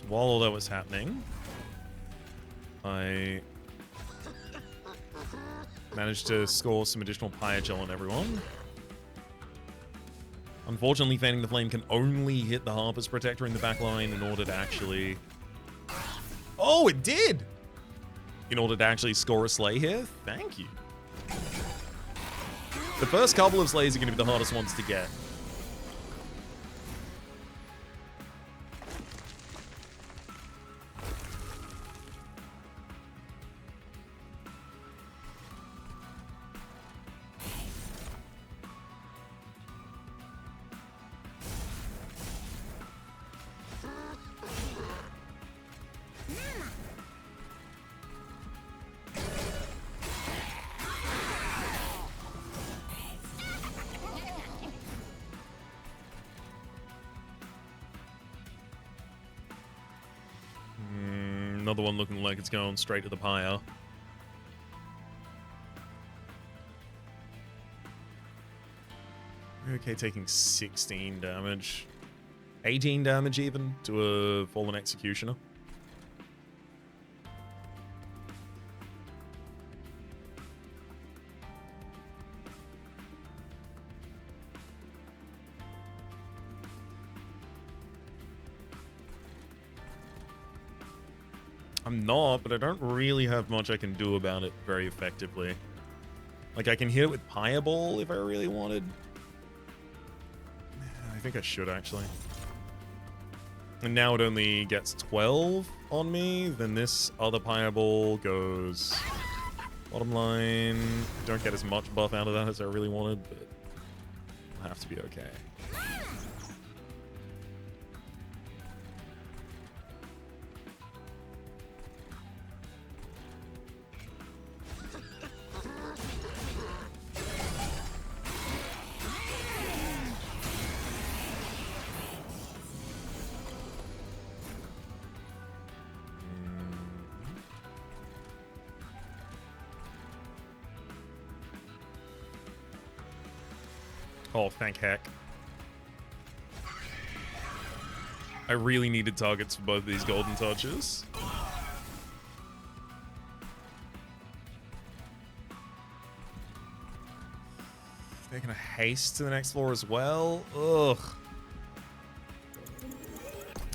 While all that was happening, I managed to score some additional Pyogel on everyone. Unfortunately, Fanning the Flame can only hit the Harper's Protector in the back line in order to actually... Oh, it did! In order to actually score a Slay here? Thank you. The first couple of Slays are going to be the hardest ones to get. Another one looking like it's going straight to the pyre. Okay, taking 16 damage. 18 damage even to a Fallen Executioner. I'm not, but I don't really have much I can do about it very effectively. Like, I can hit it with Pyreball if I really wanted. I think I should, actually. And now it only gets 12 on me. Then this other Pyreball goes... Bottom line, don't get as much buff out of that as I really wanted, but I'll have to be okay. Oh, thank heck. I really needed targets for both of these golden touches. Taking a haste to the next floor as well. Ugh.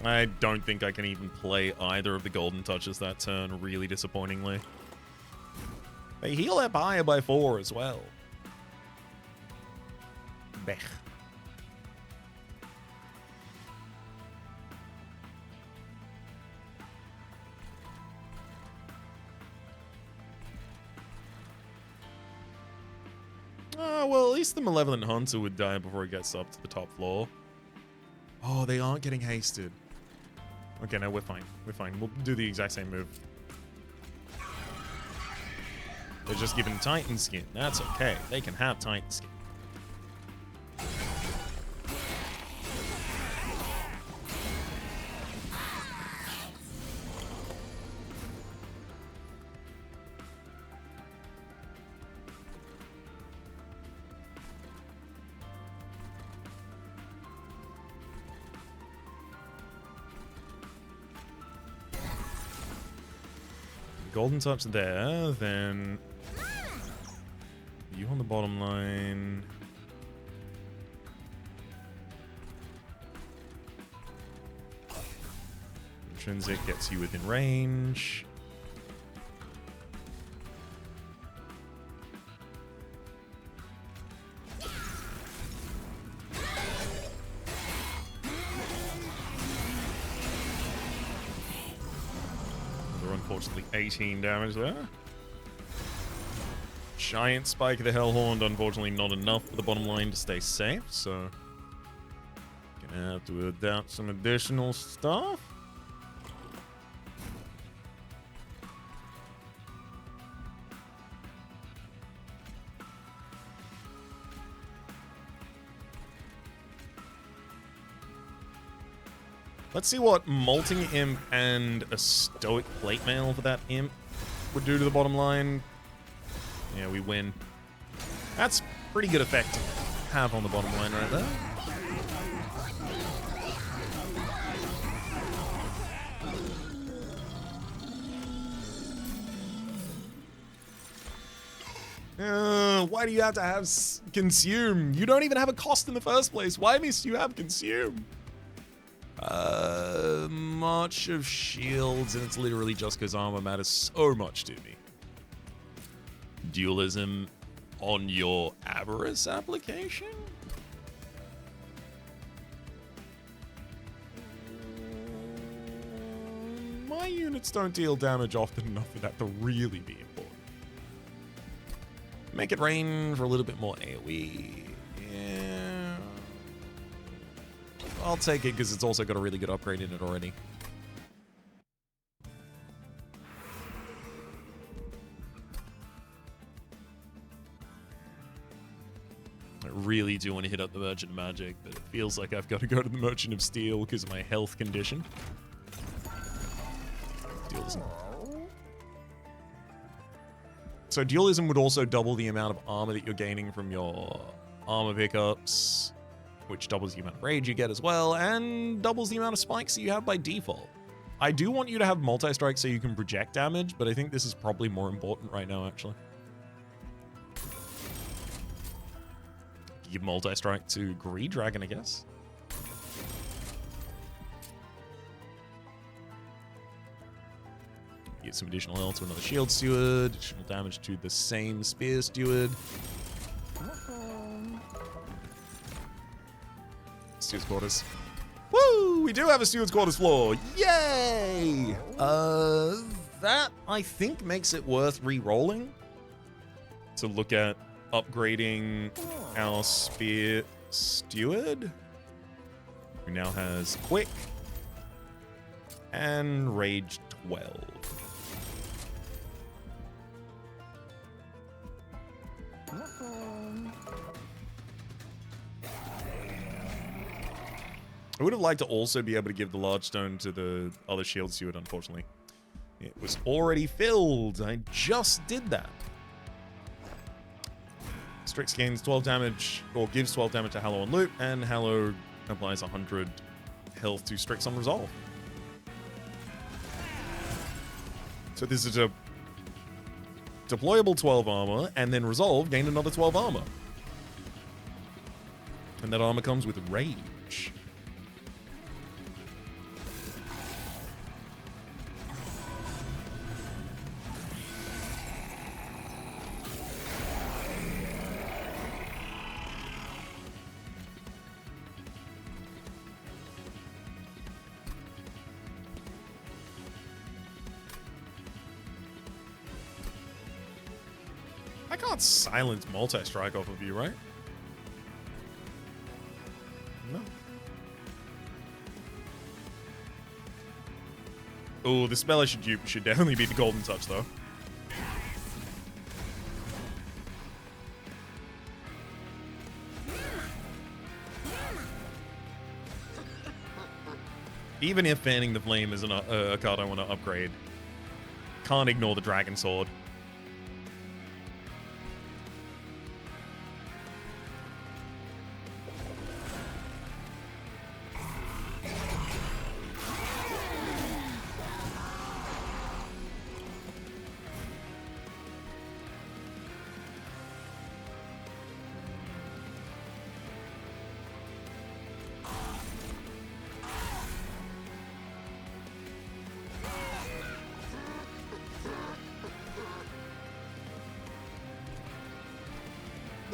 I don't think I can even play either of the golden touches that turn, really disappointingly. They heal their buyer by 4 as well. Bech. Oh, well, at least the Malevolent Hunter would die before it gets up to the top floor. Oh, they aren't getting hasted. Okay, no, we're fine. We're fine. We'll do the exact same move. They're just given Titan skin. That's okay. They can have Titan skin. Golden Type's there, then you on the bottom line. Intrinsic gets you within range. Unfortunately, 18 damage there. Giant Spike of the Hellhorn, unfortunately not enough for the bottom line to stay safe, so gonna have to adapt some additional stuff. Let's see what Molting Imp and a Stoic Plate Mail for that Imp would do to the bottom line. Yeah, we win. That's pretty good effect to have on the bottom line right there. Why do you have to have Consume? You don't even have a cost in the first place. Why must you have Consume? March of Shields, and it's literally just because armor matters so much to me. Dualism on your Avarice application? My units don't deal damage often enough for that to really be important. Make it rain for a little bit more AoE. Yeah. I'll take it because it's also got a really good upgrade in it already. I really do want to hit up the Merchant of Magic, but it feels like I've got to go to the Merchant of Steel because of my health condition. Dualism. So Dualism would also double the amount of armor that you're gaining from your armor pickups, which doubles the amount of rage you get as well, and doubles the amount of spikes that you have by default. I do want you to have multi-strike so you can project damage, but I think this is probably more important right now, actually. Give multi-strike to Greed Dragon, I guess. Get some additional health to another Shield Steward, additional damage to the same Spear Steward. Steward's Quarters. Woo! We do have a Steward's Quarters floor. Yay! That, I think, makes it worth re-rolling to look at upgrading our Spear Steward, who now has Quick and Rage 12. I would have liked to also be able to give the large stone to the other shield steward, unfortunately. It was already filled. I just did that. Strix gains 12 damage, or gives 12 damage to Hallow on loop, and Hallow applies 100 health to Strix on resolve. So this is a deployable 12 armor, and then resolve, gain another 12 armor. And that armor comes with rage. I can't silence multi-strike off of you, right? No. Oh, the spell I should dupe should definitely be the Golden Touch, though. Even if Fanning the Flame is a card I want to upgrade, can't ignore the Dragon Sword.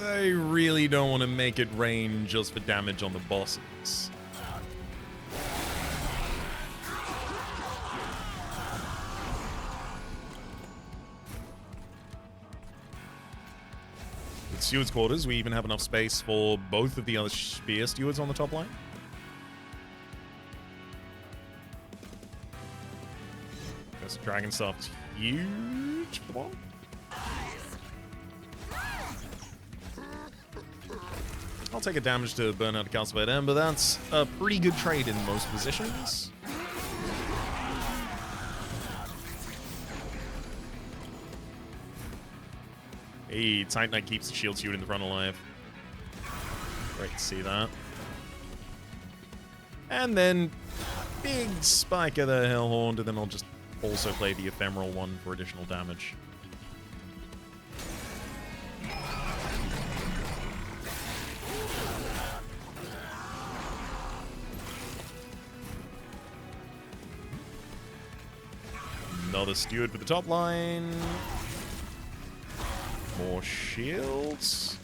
I really don't want to make it rain just for damage on the bosses. With Steward's Quarters, we even have enough space for both of the other Spear Stewards on the top line. This Dragon Staff's huge for the bottom. I'll take a damage to burn out a Calcified Ember. That's a pretty good trade in most positions. Hey, Titan Knight keeps the Shield Steward in the front alive. Great to see that. And then big spike of the Hellhorn, and then I'll just also play the Ephemeral one for additional damage. Another Steward for the top line. More shields.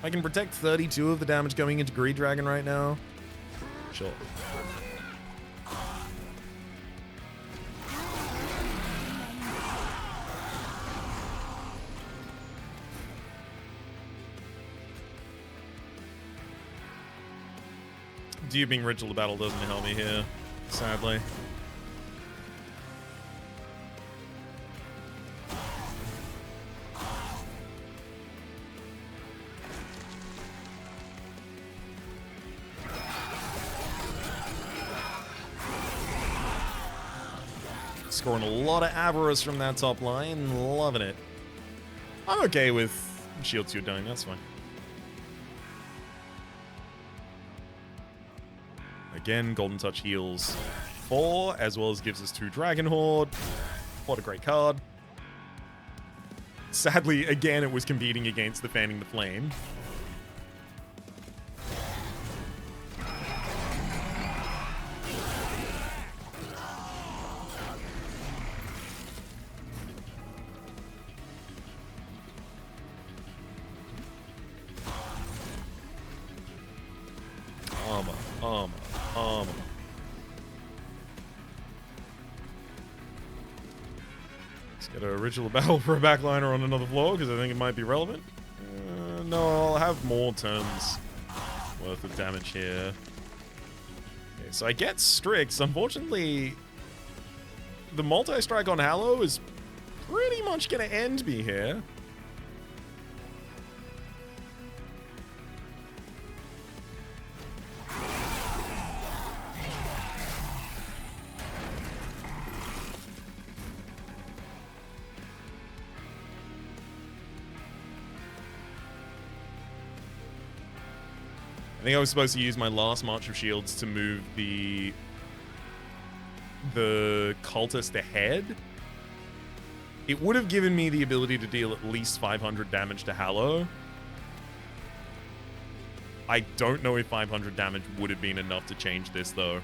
I can protect 32 of the damage going into Greed Dragon right now. Sure. Duping Ritual of Battle doesn't help me here, sadly. Scoring a lot of Avarice from that top line, loving it. I'm okay with Shield Steward dying, that's fine. Again, Golden Touch heals 4, as well as gives us 2 Dragon Horde. What a great card. Sadly, again, it was competing against the Fanning the Flame. Let's get a Ritual of Battle for a backliner on another floor, because I think it might be relevant. No, I'll have more turns worth of damage here. Okay, so I get Strix. Unfortunately, the multi-strike on Hallow is pretty much going to end me here. I think I was supposed to use my last March of Shields to move the cultist ahead. It would have given me the ability to deal at least 500 damage to Hallow. I don't know if 500 damage would have been enough to change this, though.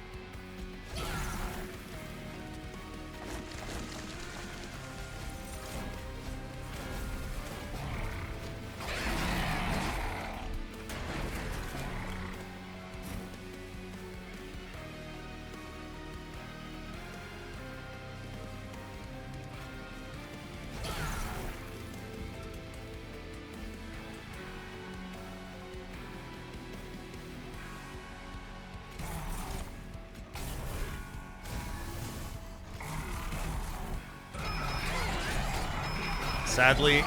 Sadly,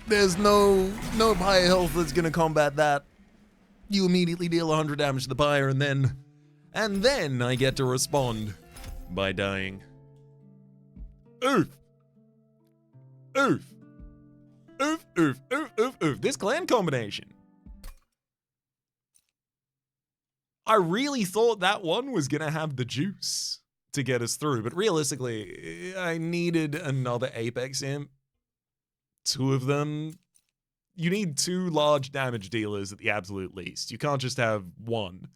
there's no pyre health that's gonna combat that. You immediately deal 100 damage to the pyre, and then I get to respond by dying. Oof. Oof. Oof, oof, oof, oof, oof. This clan combination. I really thought that one was gonna have the juice to get us through, but realistically, I needed another Apex Imp. 2 of them. You need 2 large damage dealers at the absolute least. You can't just have 1.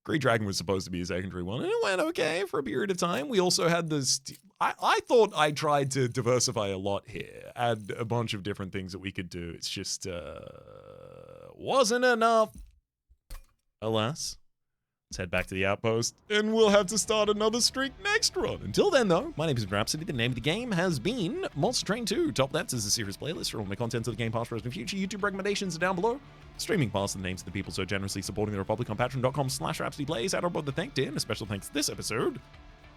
Great Dragon was supposed to be a secondary one, and it went okay for a period of time. We also had this... I thought I tried to diversify a lot here, add a bunch of different things that we could do. It's just wasn't enough. Alas. Let's head back to the outpost, and we'll have to start another streak next run. Until then, though, my name is Rhapsody. The name of the game has been Monster Train 2. Top Depths is a series playlist for all my content of the game, past, present, and future. YouTube recommendations are down below. Streaming past the names of the people so generously supporting the Republic on patreon.com/RhapsodyPlays. Add above the thank din. A special thanks this episode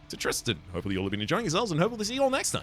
to Tristan. Hopefully you'll have been enjoying yourselves, and hopefully see you all next time.